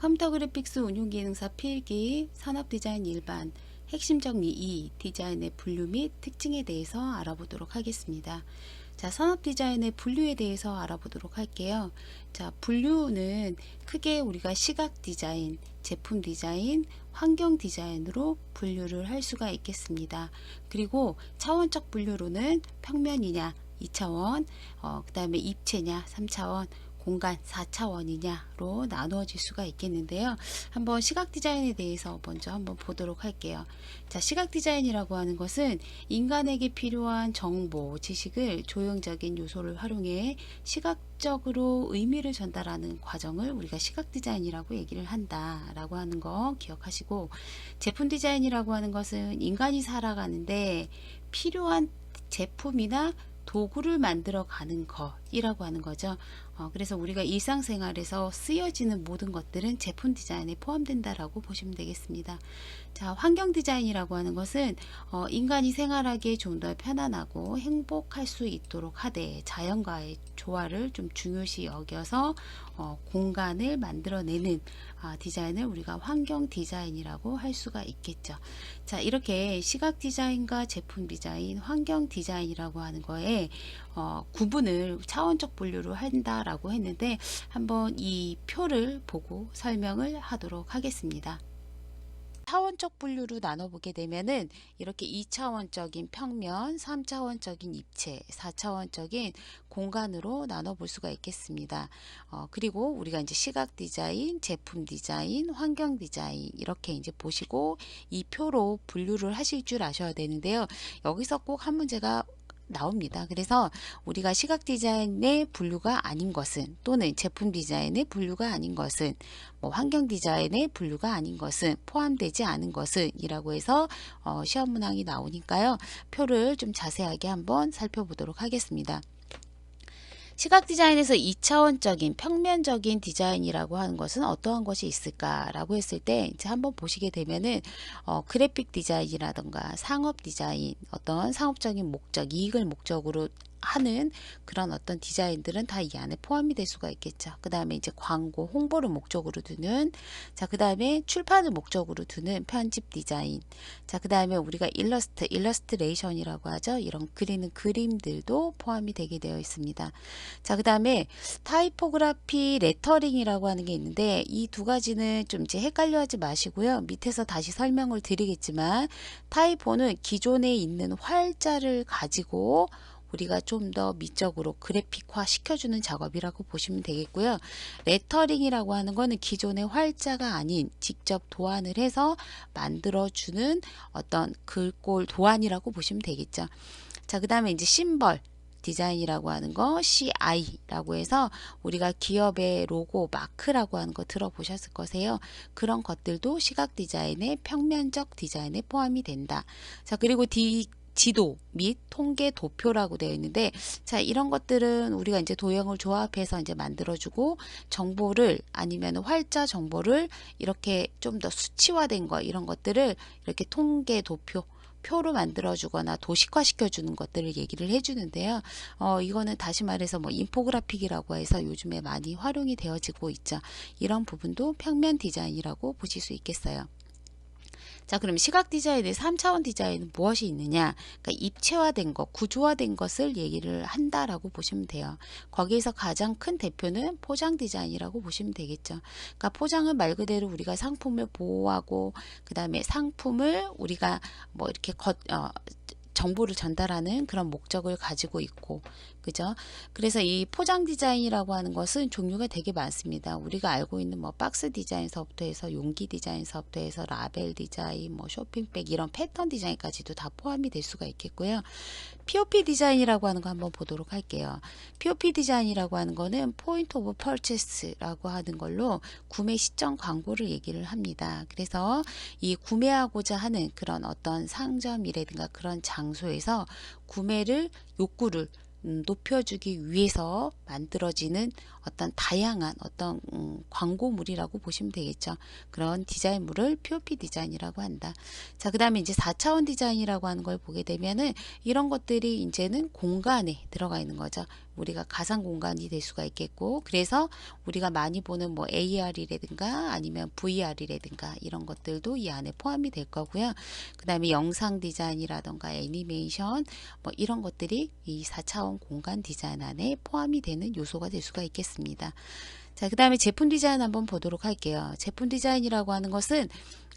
컴퓨터 그래픽스 운용 기능사 필기, 산업 디자인 일반, 핵심 정리 2, 디자인의 분류 및 특징에 대해서 알아보도록 하겠습니다. 자, 산업 디자인의 분류에 대해서 알아보도록 할게요. 자, 분류는 크게 우리가 시각 디자인, 제품 디자인, 환경 디자인으로 분류를 할 수가 있겠습니다. 그리고 차원적 분류로는 평면이냐, 2차원, 그 다음에 입체냐, 3차원, 공간 4차원이냐로 나누어질 수가 있겠는데요. 한번 시각 디자인에 대해서 먼저 한번 보도록 할게요. 자, 시각 디자인이라고 하는 것은 인간에게 필요한 정보, 지식을 조형적인 요소를 활용해 시각적으로 의미를 전달하는 과정을 우리가 시각 디자인이라고 얘기를 한다라고 하는 거 기억하시고, 제품 디자인이라고 하는 것은 인간이 살아가는데 필요한 제품이나 도구를 만들어 가는 것이라고 하는 거죠. 그래서 우리가 일상생활에서 쓰여지는 모든 것들은 제품 디자인에 포함된다라고 보시면 되겠습니다. 자, 환경 디자인이라고 하는 것은 인간이 생활하기에 좀 더 편안하고 행복할 수 있도록 하되 자연과의 조화를 좀 중요시 여겨서 공간을 만들어내는 디자인을 우리가 환경 디자인이라고 할 수가 있겠죠. 자, 이렇게 시각 디자인과 제품 디자인, 환경 디자인이라고 하는 거에 구분을 차원적 분류를 한다라고 했는데, 한번 이 표를 보고 설명을 하도록 하겠습니다. 차원적 분류로 나눠보게 되면은 이렇게 2차원적인 평면, 3차원적인 입체, 4차원적인 공간으로 나눠볼 수가 있겠습니다. 그리고 우리가 이제 시각 디자인, 제품 디자인, 환경 디자인 이렇게 이제 보시고 이 표로 분류를 하실 줄 아셔야 되는데요. 여기서 꼭 한 문제가 나옵니다. 그래서 우리가 시각 디자인의 분류가 아닌 것은, 또는 제품 디자인의 분류가 아닌 것은, 뭐 환경 디자인의 분류가 아닌 것은, 포함되지 않은 것은 이라고 해서 시험 문항이 나오니까요. 표를 좀 자세하게 한번 살펴보도록 하겠습니다. 시각 디자인에서 2차원적인 평면적인 디자인이라고 하는 것은 어떠한 것이 있을까라고 했을 때 이제 한번 보시게 되면은 그래픽 디자인이라던가 상업 디자인, 어떤 상업적인 목적, 이익을 목적으로 하는 그런 어떤 디자인들은 다 이 안에 포함이 될 수가 있겠죠. 그 다음에 이제 광고, 홍보를 목적으로 두는, 자, 그 다음에 출판을 목적으로 두는 편집 디자인, 자, 그 다음에 우리가 일러스트레이션이라고 하죠. 이런 그리는 그림들도 포함이 되게 되어 있습니다. 자, 그 다음에 타이포그라피, 레터링이라고 하는 게 있는데, 이 두 가지는 좀 이제 헷갈려 하지 마시고요. 밑에서 다시 설명을 드리겠지만, 타이포는 기존에 있는 활자를 가지고 우리가 좀 더 미적으로 그래픽화 시켜주는 작업이라고 보시면 되겠고요. 레터링이라고 하는 거는 기존의 활자가 아닌 직접 도안을 해서 만들어주는 어떤 글꼴 도안이라고 보시면 되겠죠. 자, 그 다음에 이제 심벌 디자인이라고 하는 거, CI라고 해서 우리가 기업의 로고, 마크라고 하는 거 들어보셨을 거세요. 그런 것들도 시각 디자인의 평면적 디자인에 포함이 된다. 자, 그리고 지도 및 통계 도표라고 되어 있는데, 자, 이런 것들은 우리가 이제 도형을 조합해서 이제 만들어주고, 정보를, 아니면 활자 정보를 이렇게 좀 더 수치화된 거, 이런 것들을 이렇게 통계 도표, 표로 만들어주거나 도식화 시켜주는 것들을 얘기를 해주는데요. 이거는 다시 말해서 뭐 인포그래픽이라고 해서 요즘에 많이 활용이 되어지고 있죠. 이런 부분도 평면 디자인이라고 보실 수 있겠어요. 자, 그럼 시각 디자인의 3차원 디자인은 무엇이 있느냐? 그러니까 입체화된 것, 구조화된 것을 얘기를 한다라고 보시면 돼요. 거기에서 가장 큰 대표는 포장 디자인이라고 보시면 되겠죠. 그러니까 포장은 말 그대로 우리가 상품을 보호하고, 그 다음에 상품을 우리가 뭐 이렇게 정보를 전달하는 그런 목적을 가지고 있고, 그죠? 그래서 이 포장 디자인이라고 하는 것은 종류가 되게 많습니다. 우리가 알고 있는 뭐 박스 디자인서부터 해서 용기 디자인서부터 해서 라벨 디자인, 뭐 쇼핑백, 이런 패턴 디자인까지도 다 포함이 될 수가 있겠고요. POP 디자인이라고 하는 거 한번 보도록 할게요. POP 디자인이라고 하는 거는 포인트 오브 퍼체스라고 하는 걸로 구매 시점 광고를 얘기를 합니다. 그래서 이 구매하고자 하는 그런 어떤 상점이라든가 그런 장소에서 구매를 욕구를 높여주기 위해서 만들어지는 어떤 다양한 어떤 광고물이라고 보시면 되겠죠. 그런 디자인물을 POP 디자인이라고 한다. 자, 그 다음에 이제 4차원 디자인이라고 하는 걸 보게 되면은 이런 것들이 이제는 공간에 들어가 있는 거죠. 우리가 가상 공간이 될 수가 있겠고, 그래서 우리가 많이 보는 뭐 AR이라든가 아니면 VR이라든가 이런 것들도 이 안에 포함이 될 거고요. 그 다음에 영상 디자인이라든가 애니메이션 뭐 이런 것들이 이 4차원 공간 디자인 안에 포함이 되는 요소가 될 수가 있겠습니다. 자, 그 다음에 제품 디자인 한번 보도록 할게요. 제품 디자인이라고 하는 것은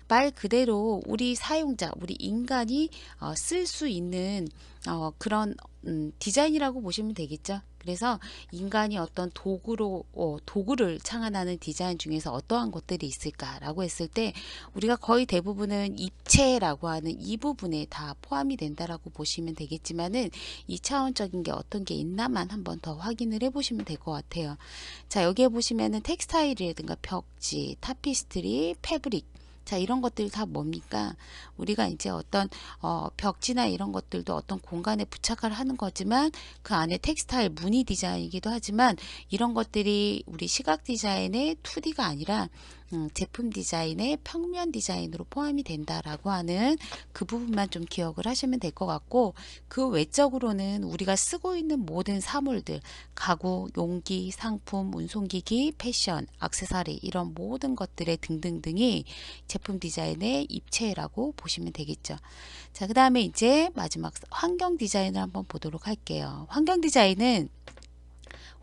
말 그대로 우리 사용자, 우리 인간이 쓸 수 있는 그런 디자인이라고 보시면 되겠죠. 그래서 인간이 어떤 도구를 창안하는 디자인 중에서 어떠한 것들이 있을까라고 했을 때 우리가 거의 대부분은 입체라고 하는 이 부분에 다 포함이 된다라고 보시면 되겠지만은 2차원적인 게 어떤 게 있나만 한번 더 확인을 해 보시면 될 것 같아요. 자, 여기에 보시면은 텍스타일이라든가 벽지, 타피스트리, 패브릭, 자, 이런 것들이 다 뭡니까? 우리가 이제 어떤 벽지나 이런 것들도 어떤 공간에 부착을 하는 거지만 그 안에 텍스타일 무늬 디자인이기도 하지만 이런 것들이 우리 시각 디자인의 2D가 아니라 제품 디자인의 평면 디자인으로 포함이 된다라고 하는 그 부분만 좀 기억을 하시면 될 것 같고, 그 외적으로는 우리가 쓰고 있는 모든 사물들, 가구, 용기, 상품, 운송기기, 패션, 액세서리 이런 모든 것들의 등등등이 제품 디자인의 입체라고 보시면 되겠죠. 자, 그 다음에 이제 마지막 환경 디자인을 한번 보도록 할게요. 환경 디자인은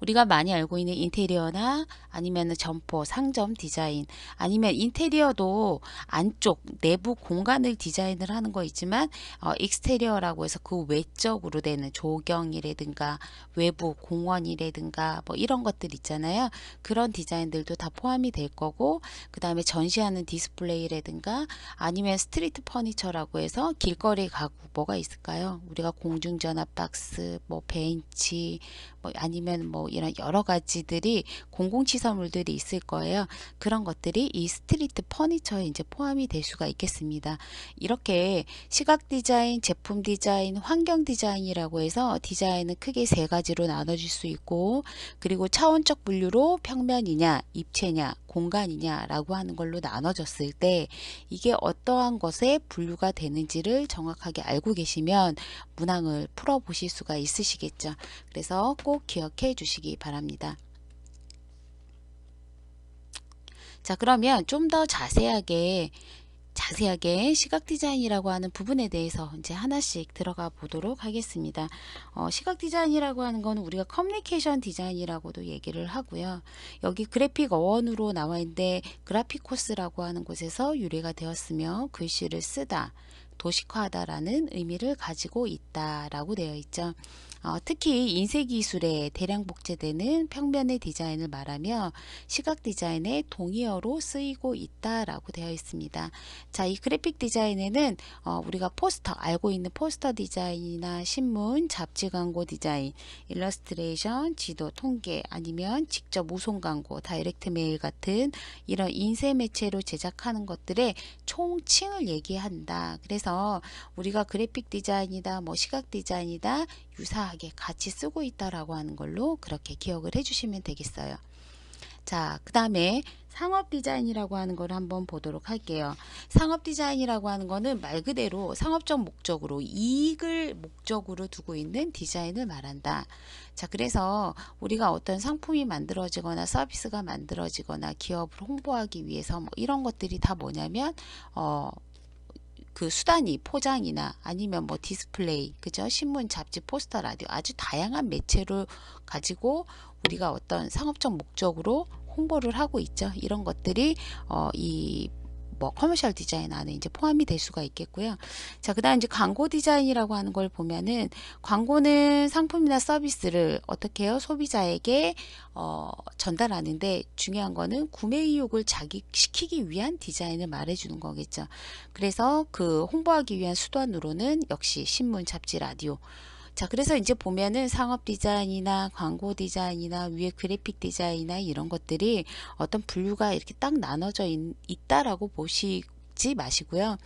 우리가 많이 알고 있는 인테리어나 아니면 점포, 상점 디자인, 아니면 인테리어도 안쪽 내부 공간을 디자인을 하는 거 있지만 익스테리어라고 해서 그 외적으로 되는 조경이라든가 외부 공원이라든가 뭐 이런 것들 있잖아요. 그런 디자인들도 다 포함이 될 거고, 그 다음에 전시하는 디스플레이라든가 아니면 스트리트 퍼니처라고 해서 길거리 가구 뭐가 있을까요? 우리가 공중전화 박스, 뭐 벤치, 뭐 아니면 뭐 이런 여러 가지들이 공공시설물들이 있을 거예요. 그런 것들이 이 스트리트 퍼니처에 이제 포함이 될 수가 있겠습니다. 이렇게 시각 디자인, 제품 디자인, 환경 디자인이라고 해서 디자인은 크게 세 가지로 나눠질 수 있고, 그리고 차원적 분류로 평면이냐, 입체냐, 공간이냐 라고 하는 걸로 나눠졌을 때 이게 어떠한 것에 분류가 되는지를 정확하게 알고 계시면 문항을 풀어 보실 수가 있으시겠죠. 그래서 꼭 기억해 주시기 바랍니다. 자, 그러면 좀 더 자세하게 시각 디자인이라고 하는 부분에 대해서 이제 하나씩 들어가 보도록 하겠습니다. 시각 디자인이라고 하는 건 우리가 커뮤니케이션 디자인이라고도 얘기를 하고요. 여기 그래픽 어원으로 나와 있는데 그래피코스라고 하는 곳에서 유래가 되었으며 글씨를 쓰다, 도식화하다라는 의미를 가지고 있다라고 되어 있죠. 특히 인쇄 기술에 대량 복제되는 평면의 디자인을 말하며 시각 디자인의 동의어로 쓰이고 있다라고 되어 있습니다. 자, 이 그래픽 디자인에는 우리가 포스터, 알고 있는 포스터 디자인이나 신문, 잡지 광고 디자인, 일러스트레이션, 지도, 통계, 아니면 직접 우송 광고, 다이렉트 메일 같은 이런 인쇄 매체로 제작하는 것들의 총칭을 얘기한다. 그래서 우리가 그래픽 디자인이다, 뭐 시각 디자인이다 유사하게 같이 쓰고 있다라고 하는 걸로 그렇게 기억을 해주시면 되겠어요. 자, 그 다음에 상업 디자인이라고 하는 걸 한번 보도록 할게요. 상업 디자인이라고 하는 거는 말 그대로 상업적 목적으로 이익을 목적으로 두고 있는 디자인을 말한다. 자, 그래서 우리가 어떤 상품이 만들어지거나 서비스가 만들어지거나 기업을 홍보하기 위해서 뭐 이런 것들이 다 뭐냐면 그 수단이 포장이나 아니면 뭐 디스플레이, 그죠? 신문, 잡지, 포스터, 라디오 아주 다양한 매체를 가지고 우리가 어떤 상업적 목적으로 홍보를 하고 있죠. 이런 것들이 이 뭐 커머셜 디자인 안에 이제 포함이 될 수가 있겠고요. 자, 그다음 이제 광고 디자인이라고 하는 걸 보면은 광고는 상품이나 서비스를 어떻게 해요? 소비자에게 전달하는데 중요한 거는 구매 의욕을 자극시키기 위한 디자인을 말해주는 거겠죠. 그래서 그 홍보하기 위한 수단으로는 역시 신문, 잡지, 라디오. 자, 그래서 이제 보면은 상업 디자인이나 광고 디자인이나 위에 그래픽 디자인이나 이런 것들이 어떤 분류가 이렇게 딱 나눠져 있다라고 잊지 마시고요.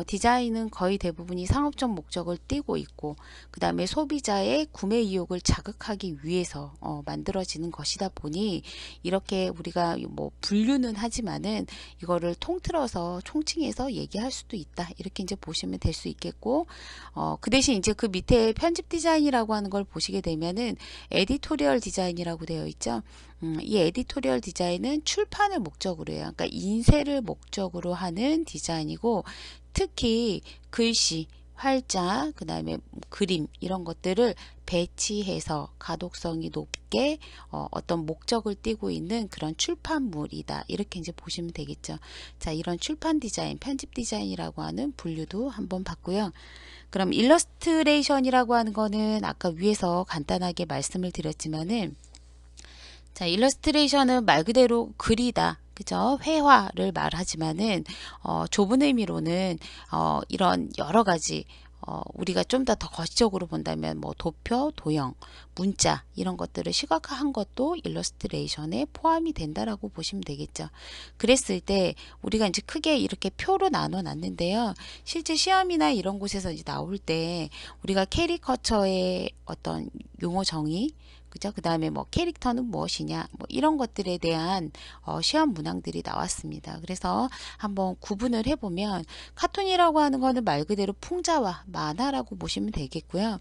디자인은 거의 대부분이 상업적 목적을 띠고 있고 그 다음에 소비자의 구매 이욕을 자극하기 위해서 만들어지는 것이다 보니 이렇게 우리가 뭐 분류는 하지만은 이거를 통틀어서 총칭해서 얘기할 수도 있다, 이렇게 이제 보시면 될 수 있겠고, 그 대신 이제 그 밑에 편집 디자인이라고 하는 걸 보시게 되면은 에디토리얼 디자인이라고 되어 있죠. 이 에디토리얼 디자인은 출판을 목적으로 해요. 그러니까 인쇄를 목적으로 하는 디자인이고, 특히 글씨, 활자, 그 다음에 그림 이런 것들을 배치해서 가독성이 높게 어떤 목적을 띠고 있는 그런 출판물이다, 이렇게 이제 보시면 되겠죠. 자, 이런 출판 디자인, 편집 디자인이라고 하는 분류도 한번 봤고요. 그럼 일러스트레이션이라고 하는 거는 아까 위에서 간단하게 말씀을 드렸지만은, 자, 일러스트레이션은 말 그대로 글이다, 그죠? 회화를 말하지만은 좁은 의미로는 이런 여러 가지 우리가 좀 더 거시적으로 본다면 뭐 도표, 도형, 문자 이런 것들을 시각화한 것도 일러스트레이션에 포함이 된다라고 보시면 되겠죠. 그랬을 때 우리가 이제 크게 이렇게 표로 나눠 놨는데요. 실제 시험이나 이런 곳에서 이제 나올 때 우리가 캐리커처의 어떤 용어 정의, 그죠? 그 다음에 뭐 캐릭터는 무엇이냐, 뭐 이런 것들에 대한 시험 문항들이 나왔습니다. 그래서 한번 구분을 해보면, 카툰이라고 하는 거는 말 그대로 풍자와 만화라고 보시면 되겠고요.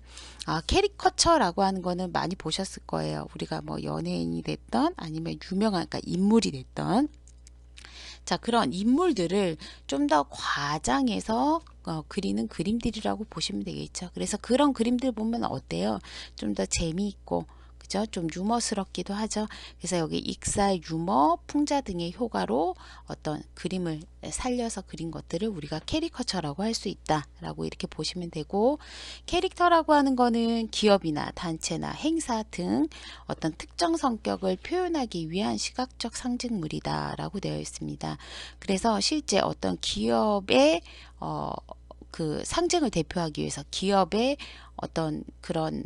캐리커처라고 하는 거는 많이 보셨을 거예요. 우리가 뭐 연예인이 됐던 아니면 유명한, 그러니까 인물이 됐던, 자, 그런 인물들을 좀 더 과장해서 그리는 그림들이라고 보시면 되겠죠. 그래서 그런 그림들 보면 어때요? 좀 더 재미있고, 그죠? 좀 유머스럽기도 하죠. 그래서 여기 익살, 유머, 풍자 등의 효과로 어떤 그림을 살려서 그린 것들을 우리가 캐리커처라고 할 수 있다라고 이렇게 보시면 되고, 캐릭터라고 하는 거는 기업이나 단체나 행사 등 어떤 특정 성격을 표현하기 위한 시각적 상징물이다라고 되어 있습니다. 그래서 실제 어떤 기업의 그 상징을 대표하기 위해서 기업의 어떤 그런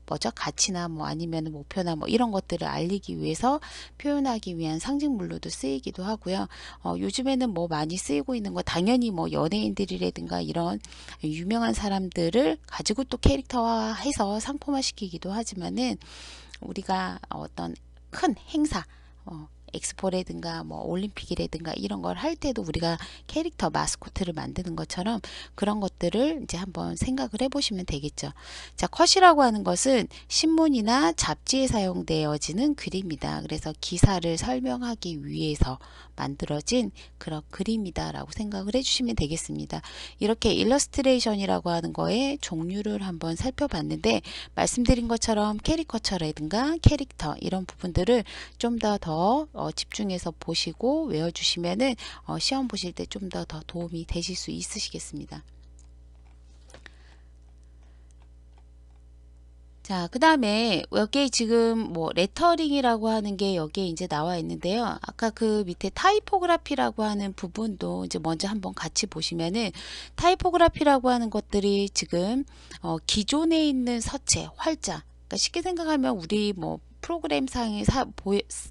뭐죠? 가치나 뭐 아니면 목표나 뭐 이런 것들을 알리기 위해서 표현하기 위한 상징물로도 쓰이기도 하고요. 요즘에는 뭐 많이 쓰이고 있는 거 당연히 뭐 연예인들이라든가 이런 유명한 사람들을 가지고 또 캐릭터화해서 상품화시키기도 하지만은, 우리가 어떤 큰 행사, 엑스포라든가 뭐 올림픽이라든가 이런 걸 할 때도 우리가 캐릭터 마스코트를 만드는 것처럼 그런 것들을 이제 한번 생각을 해보시면 되겠죠. 자, 컷이라고 하는 것은 신문이나 잡지에 사용되어지는 그림이다. 그래서 기사를 설명하기 위해서 만들어진 그런 그림이다 라고 생각을 해주시면 되겠습니다. 이렇게 일러스트레이션이라고 하는 거의 종류를 한번 살펴봤는데, 말씀드린 것처럼 캐리커처라든가 캐릭터 이런 부분들을 좀 더 집중해서 보시고 외워주시면은 시험 보실 때 좀 더 도움이 되실 수 있으시겠습니다. 자, 그 다음에 여기 지금 뭐 레터링이라고 하는 게 여기에 이제 나와 있는데요. 아까 그 밑에 타이포그라피라고 하는 부분도 이제 먼저 한번 같이 보시면은, 타이포그라피라고 하는 것들이 지금 기존에 있는 서체, 활자, 그러니까 쉽게 생각하면 우리 뭐 프로그램상에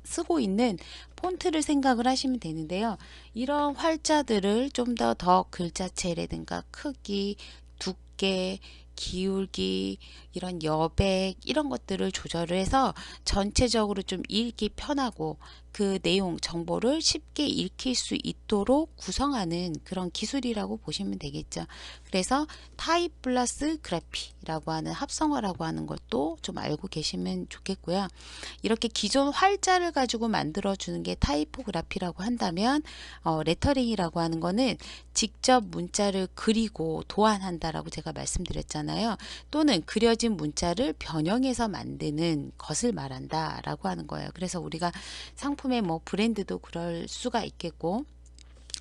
쓰고 있는 폰트를 생각을 하시면 되는데요. 이런 활자들을 좀 더 글자체라든가 크기, 두께, 기울기, 이런 여백 이런 것들을 조절을 해서 전체적으로 좀 읽기 편하고 그 내용 정보를 쉽게 읽힐 수 있도록 구성하는 그런 기술이라고 보시면 되겠죠. 그래서 타입 플러스 그래피라고 하는 합성어라고 하는 것도 좀 알고 계시면 좋겠고요. 이렇게 기존 활자를 가지고 만들어 주는 게 타이포그라피라고 한다면, 레터링이라고 하는 거는 직접 문자를 그리고 도안한다라고 제가 말씀드렸잖아요. 또는 그려진 문자를 변형해서 만드는 것을 말한다 라고 하는 거예요. 그래서 우리가 상품의 뭐 브랜드도 그럴 수가 있겠고,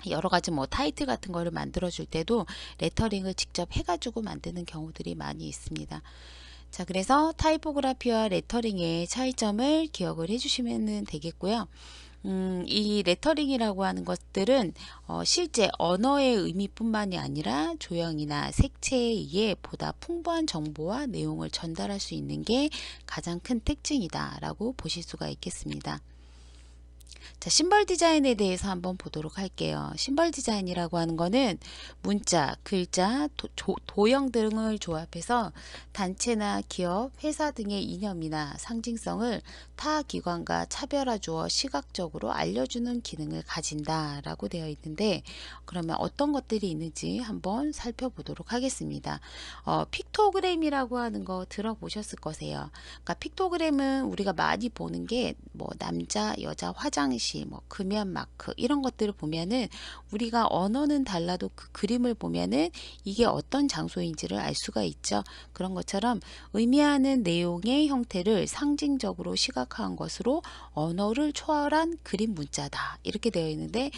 여러 가지 뭐 타이틀 같은 거를 만들어 줄 때도 레터링을 직접 해가지고 만드는 경우들이 많이 있습니다. 자, 그래서 타이포그라피와 레터링의 차이점을 기억을 해주시면 되겠고요. 이 레터링이라고 하는 것들은 실제 언어의 의미뿐만이 아니라 조형이나 색채에 의해 보다 풍부한 정보와 내용을 전달할 수 있는 게 가장 큰 특징이다 라고 보실 수가 있겠습니다. 자, 심벌 디자인에 대해서 한번 보도록 할게요. 심벌 디자인이라고 하는 거는 문자, 글자, 도형 등을 조합해서 단체나 기업, 회사 등의 이념이나 상징성을 타 기관과 차별화 주어 시각적으로 알려주는 기능을 가진다라고 되어 있는데, 그러면 어떤 것들이 있는지 한번 살펴보도록 하겠습니다. 픽토그램이라고 하는 거 들어보셨을 거세요. 그러니까 픽토그램은 우리가 많이 보는 게 뭐 남자, 여자 화장실, 뭐 금연 마크 이런 것들을 보면은 우리가 언어는 달라도 그 그림을 보면은 이게 어떤 장소인지를 알 수가 있죠. 그런 것처럼 의미하는 내용의 형태를 상징적으로 시각화한 것으로 언어를 초월한 그림 문자다. 이렇게 되어 있는데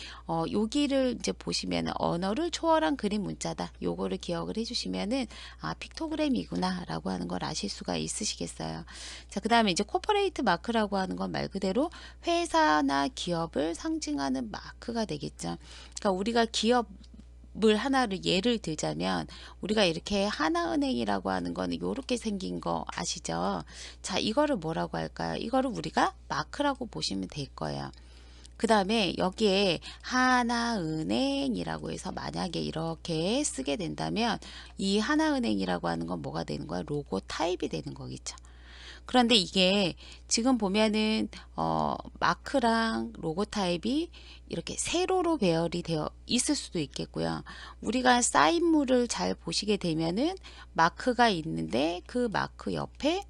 여기를 이제 보시면 언어를 초월한 그림 문자다. 요거를 기억을 해주시면은 아, 픽토그램이구나 라고 하는 걸 아실 수가 있으시겠어요. 자, 그 다음에 이제 코퍼레이트 마크라고 하는 건 말 그대로 회사나 기업을 상징하는 마크가 되겠죠. 그러니까 우리가 기업을 하나를 예를 들자면 우리가 이렇게 하나은행이라고 하는 거는 이렇게 생긴 거 아시죠? 자, 이거를 뭐라고 할까요? 이거를 우리가 마크라고 보시면 될 거예요. 그 다음에 여기에 하나은행이라고 해서 만약에 이렇게 쓰게 된다면 이 하나은행이라고 하는 건 뭐가 되는 거야? 로고 타입이 되는 거겠죠. 그런데 이게 지금 보면은 마크랑 로고 타입이 이렇게 세로로 배열이 되어 있을 수도 있겠고요. 우리가 사인물을 잘 보시게 되면은 마크가 있는데 그 마크 옆에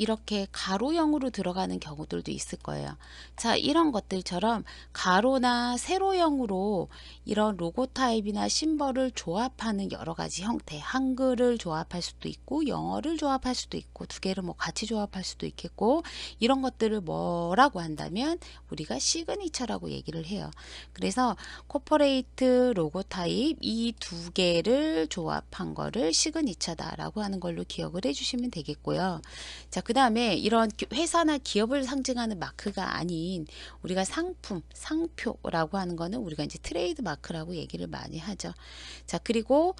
이렇게 가로형으로 들어가는 경우들도 있을 거예요. 자, 이런 것들처럼 가로나 세로형으로 이런 로고 타입이나 심벌을 조합하는 여러 가지 형태, 한글을 조합할 수도 있고 영어를 조합할 수도 있고 두 개를 뭐 같이 조합할 수도 있겠고, 이런 것들을 뭐라고 한다면 우리가 시그니처라고 얘기를 해요. 그래서 코퍼레이트 로고 타입 이 두 개를 조합한 거를 시그니처다라고 하는 걸로 기억을 해주시면 되겠고요. 자, 그 다음에 이런 회사나 기업을 상징하는 마크가 아닌 우리가 상품, 상표라고 하는 거는 우리가 이제 트레이드 마크라고 얘기를 많이 하죠. 자, 그리고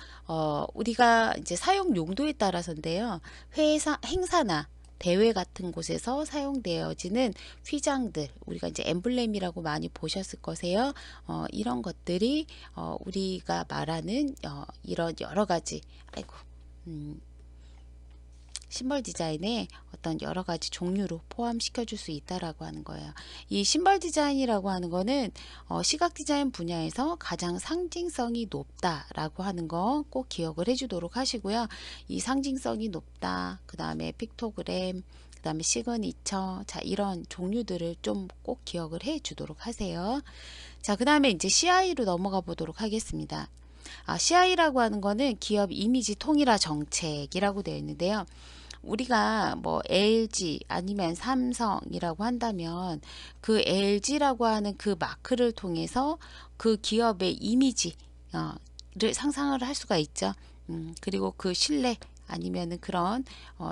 우리가 이제 사용 용도에 따라서인데요. 회사 행사나 대회 같은 곳에서 사용되어지는 휘장들, 우리가 이제 엠블렘이라고 많이 보셨을 거세요. 이런 것들이 우리가 말하는 이런 여러 가지, 아이고, 심벌 디자인의 어떤 여러 가지 종류로 포함시켜 줄 수 있다라고 하는 거예요. 이 심벌 디자인이라고 하는 거는 시각 디자인 분야에서 가장 상징성이 높다라고 하는 거 꼭 기억을 해주도록 하시고요. 이 상징성이 높다, 그 다음에 픽토그램, 그 다음에 시그니처, 자, 이런 종류들을 좀 꼭 기억을 해 주도록 하세요. 자, 그 다음에 이제 CI로 넘어가 보도록 하겠습니다. CI라고 하는 거는 기업 이미지 통일화 정책이라고 되어 있는데요. 우리가 뭐 LG 아니면 삼성이라고 한다면 그 LG라고 하는 그 마크를 통해서 그 기업의 이미지를 상상을 할 수가 있죠. 그리고 그 신뢰 아니면은 그런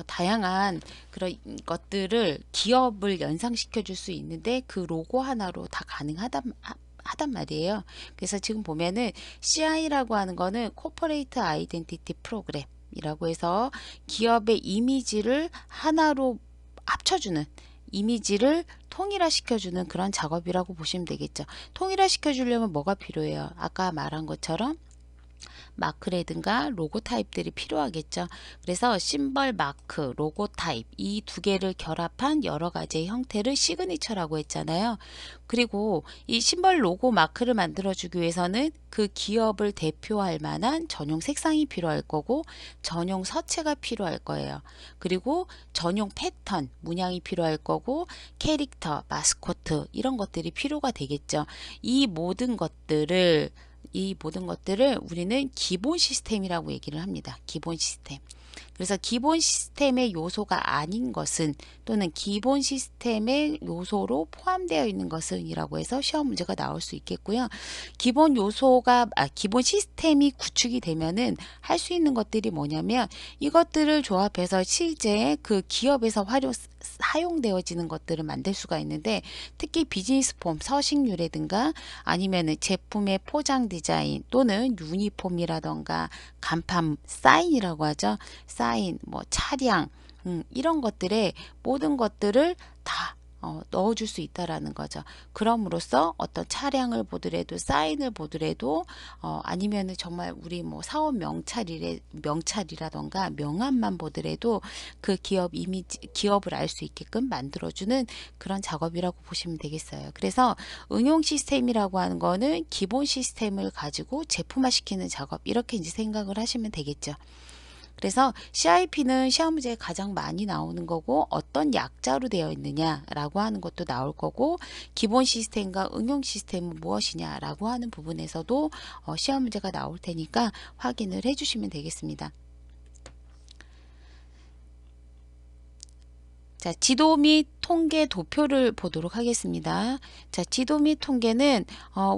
다양한 그런 것들을 기업을 연상시켜 줄 수 있는데 그 로고 하나로 다 하단 말이에요. 그래서 지금 보면은 CI라고 하는 거는 코퍼레이트 아이덴티티 프로그램 이라고 해서 기업의 이미지를 하나로 합쳐주는, 이미지를 통일화 시켜주는 그런 작업이라고 보시면 되겠죠. 통일화 시켜주려면 뭐가 필요해요? 아까 말한 것처럼 마크라든가 로고 타입들이 필요하겠죠. 그래서 심벌 마크, 로고 타입 이 두 개를 결합한 여러 가지의 형태를 시그니처라고 했잖아요. 그리고 이 심벌 로고 마크를 만들어 주기 위해서는 그 기업을 대표할 만한 전용 색상이 필요할 거고 전용 서체가 필요할 거예요. 그리고 전용 패턴, 문양이 필요할 거고 캐릭터, 마스코트 이런 것들이 필요가 되겠죠. 이 모든 것들을 우리는 기본 시스템이라고 얘기를 합니다. 기본 시스템. 그래서 기본 시스템의 요소가 아닌 것은, 또는 기본 시스템의 요소로 포함되어 있는 것은 이라고 해서 시험 문제가 나올 수 있겠고요. 기본 시스템이 구축이 되면은 할 수 있는 것들이 뭐냐면 이것들을 조합해서 실제 그 기업에서 사용되어지는 것들을 만들 수가 있는데, 특히 비즈니스 폼, 서식류라든가 아니면은 제품의 포장 디자인 또는 유니폼이라던가 간판 사인이라고 하죠. 사인, 뭐 차량, 이런 것들의 모든 것들을 다 넣어줄 수 있다라는 거죠. 그럼으로써 어떤 차량을 보더라도 사인을 보더라도 아니면은 정말 우리 뭐 사업 명찰이라던가 명함만 보더라도 그 기업 이미지 기업을 알 수 있게끔 만들어주는 그런 작업이라고 보시면 되겠어요. 그래서 응용 시스템이라고 하는 거는 기본 시스템을 가지고 제품화 시키는 작업 이렇게 이제 생각을 하시면 되겠죠. 그래서 CIP는 시험 문제에 가장 많이 나오는 거고 어떤 약자로 되어 있느냐라고 하는 것도 나올 거고 기본 시스템과 응용 시스템은 무엇이냐라고 하는 부분에서도 시험 문제가 나올 테니까 확인을 해주시면 되겠습니다. 자, 지도 및 통계 도표를 보도록 하겠습니다. 자, 지도 및 통계는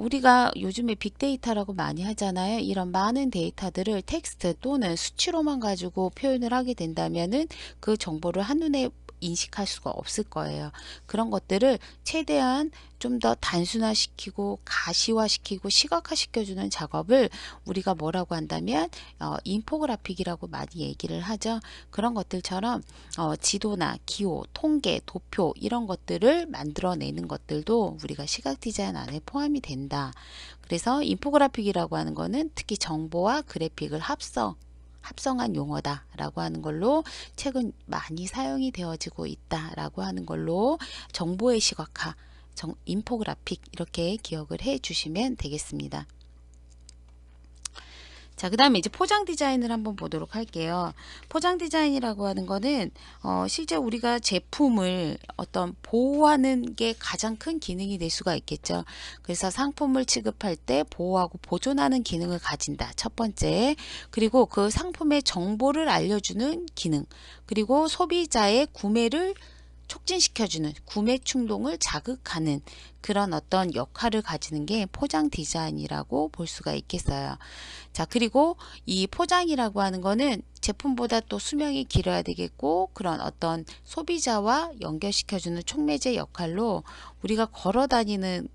우리가 요즘에 빅데이터라고 많이 하잖아요. 이런 많은 데이터들을 텍스트 또는 수치로만 가지고 표현을 하게 된다면은 그 정보를 한눈에 인식할 수가 없을 거예요. 그런 것들을 최대한 좀 더 단순화시키고 가시화시키고 시각화시켜주는 작업을 우리가 뭐라고 한다면 인포그래픽이라고 많이 얘기를 하죠. 그런 것들처럼 지도나 기호, 통계, 도표 이런 것들을 만들어내는 것들도 우리가 시각 디자인 안에 포함이 된다. 그래서 인포그래픽이라고 하는 거는 특히 정보와 그래픽을 합성한 용어다라고 하는 걸로 최근 많이 사용이 되어지고 있다라고 하는 걸로 정보의 시각화, 인포그래픽 이렇게 기억을 해 주시면 되겠습니다. 자, 그 다음에 이제 포장 디자인을 한번 보도록 할게요. 포장 디자인이라고 하는 거는 실제 우리가 제품을 어떤 보호하는 게 가장 큰 기능이 될 수가 있겠죠. 그래서 상품을 취급할 때 보호하고 보존하는 기능을 가진다. 첫 번째. 그리고 그 상품의 정보를 알려주는 기능. 그리고 소비자의 구매를 촉진시켜주는 구매 충동을 자극하는 그런 어떤 역할을 가지는 게 포장 디자인이라고 볼 수가 있겠어요. 자, 그리고 이 포장이라고 하는 거는 제품보다 또 수명이 길어야 되겠고 그런 어떤 소비자와 연결시켜주는 촉매제 역할로 우리가 걸어 다니는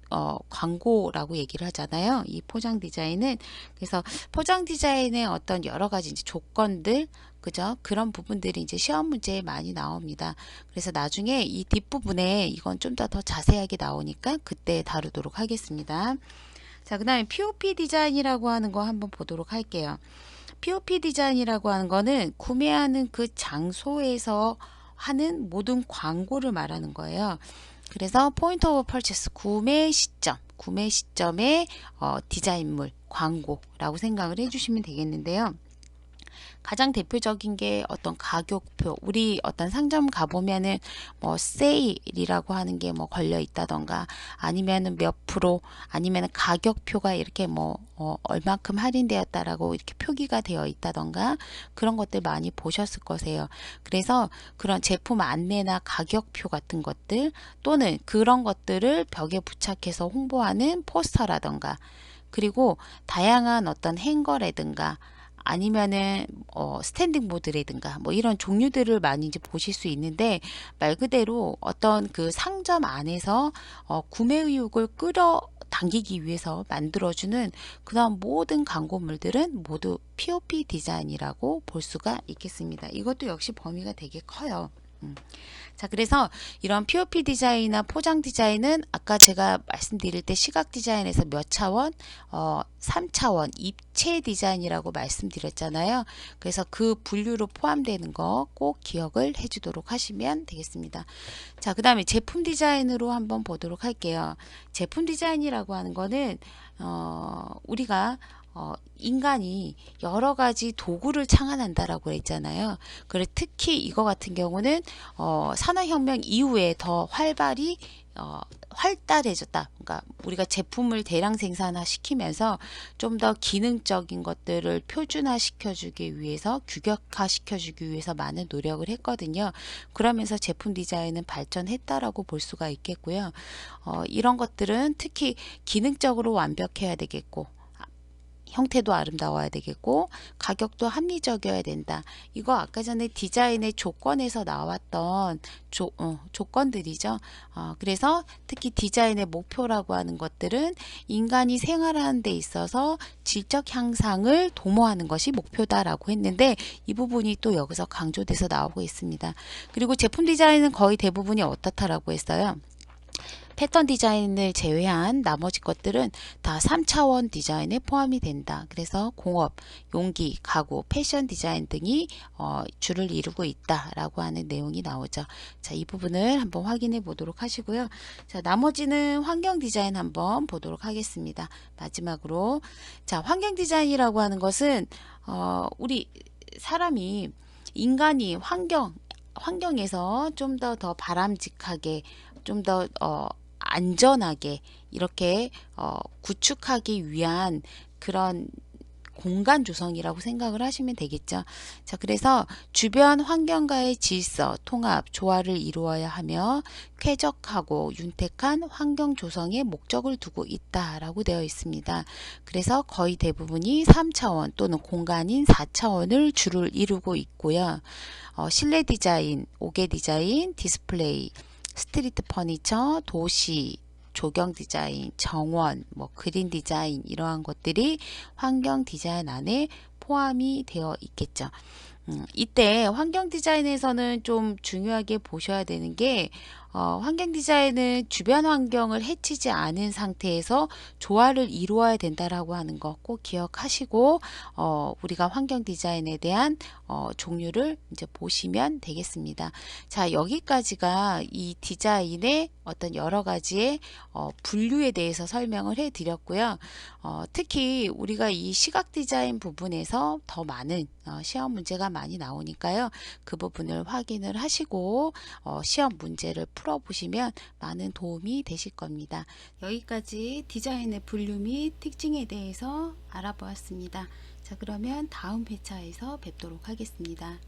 광고라고 얘기를 하잖아요. 이 포장 디자인은. 그래서 포장 디자인의 어떤 여러 가지 이제 조건들 그죠? 그런 부분들이 이제 시험 문제에 많이 나옵니다. 그래서 나중에 이 뒷부분에 이건 좀 더 자세하게 나오니까 그때 다루도록 하겠습니다. 자, 그 다음에 POP 디자인이라고 하는 거 한번 보도록 할게요. POP 디자인이라고 하는 거는 구매하는 그 장소에서 하는 모든 광고를 말하는 거예요. 그래서 포인트 오브 퍼체스 구매 시점의 디자인물, 광고라고 생각을 해주시면 되겠는데요. 가장 대표적인 게 어떤 가격표, 우리 어떤 상점 가보면은 뭐 세일이라고 하는 게 뭐 걸려 있다던가 아니면은 몇 프로 아니면은 가격표가 이렇게 뭐 얼만큼 할인되었다라고 이렇게 표기가 되어 있다던가 그런 것들 많이 보셨을 거세요. 그래서 그런 제품 안내나 가격표 같은 것들 또는 그런 것들을 벽에 부착해서 홍보하는 포스터라던가 그리고 다양한 어떤 행거라든가 아니면은 스탠딩 보드라든가 뭐 이런 종류들을 많이 이제 보실 수 있는데 말 그대로 어떤 그 상점 안에서 구매 의욕을 끌어당기기 위해서 만들어주는 그런 모든 광고물들은 모두 POP 디자인이라고 볼 수가 있겠습니다. 이것도 역시 범위가 되게 커요. 자, 그래서 이런 POP 디자인이나 포장 디자인은 아까 제가 말씀드릴 때 시각 디자인에서 몇 차원? 3차원 입체 디자인이라고 말씀드렸잖아요. 그래서 그 분류로 포함되는 거 꼭 기억을 해주도록 하시면 되겠습니다. 자, 그 다음에 제품 디자인으로 한번 보도록 할게요. 제품 디자인이라고 하는 거는 우리가 인간이 여러 가지 도구를 창안한다라고 했잖아요. 그래 특히 이거 같은 경우는 산업혁명 이후에 더 활달해졌다. 그러니까 우리가 제품을 대량 생산화 시키면서 좀 더 기능적인 것들을 표준화 시켜주기 위해서 규격화 시켜주기 위해서 많은 노력을 했거든요. 그러면서 제품 디자인은 발전했다라고 볼 수가 있겠고요. 이런 것들은 특히 기능적으로 완벽해야 되겠고 형태도 아름다워야 되겠고 가격도 합리적이어야 된다. 이거 아까 전에 디자인의 조건에서 나왔던 조건들이죠. 그래서 특히 디자인의 목표라고 하는 것들은 인간이 생활하는 데 있어서 질적 향상을 도모하는 것이 목표다라고 했는데 이 부분이 또 여기서 강조돼서 나오고 있습니다. 그리고 제품 디자인은 거의 대부분이 어떻다라고 했어요. 패턴 디자인을 제외한 나머지 것들은 다 3차원 디자인에 포함이 된다. 그래서 공업, 용기, 가구, 패션 디자인 등이 주를 이루고 있다라고 하는 내용이 나오죠. 자, 이 부분을 한번 확인해 보도록 하시고요. 자, 나머지는 환경 디자인 한번 보도록 하겠습니다. 마지막으로 자, 환경 디자인이라고 하는 것은 우리 사람이 인간이 환경에서 좀 더 바람직하게 좀 더 안전하게 이렇게 구축하기 위한 그런 공간 조성이라고 생각을 하시면 되겠죠. 자, 그래서 주변 환경과의 질서, 통합, 조화를 이루어야 하며 쾌적하고 윤택한 환경 조성에 목적을 두고 있다라고 되어 있습니다. 그래서 거의 대부분이 3차원 또는 공간인 4차원을 주를 이루고 있고요. 실내 디자인, 옥외 디자인, 디스플레이, 스트리트 퍼니처, 도시, 조경 디자인, 정원, 그린 디자인 이러한 것들이 환경 디자인 안에 포함이 되어 있겠죠. 이때 환경 디자인에서는 좀 중요하게 보셔야 되는 게 환경 디자인은 주변 환경을 해치지 않은 상태에서 조화를 이루어야 된다라고 하는 거 꼭 기억하시고 우리가 환경 디자인에 대한 종류를 이제 보시면 되겠습니다. 자, 여기까지가 이 디자인의 어떤 여러 가지의 분류에 대해서 설명을 해 드렸고요. 특히 우리가 이 시각 디자인 부분에서 더 많은 시험 문제가 많이 나오니까요. 그 부분을 확인을 하시고 시험 문제를 풀어보시면 많은 도움이 되실 겁니다. 여기까지 디자인의 분류 및 특징에 대해서 알아보았습니다. 자, 그러면 다음 회차에서 뵙도록 하겠습니다.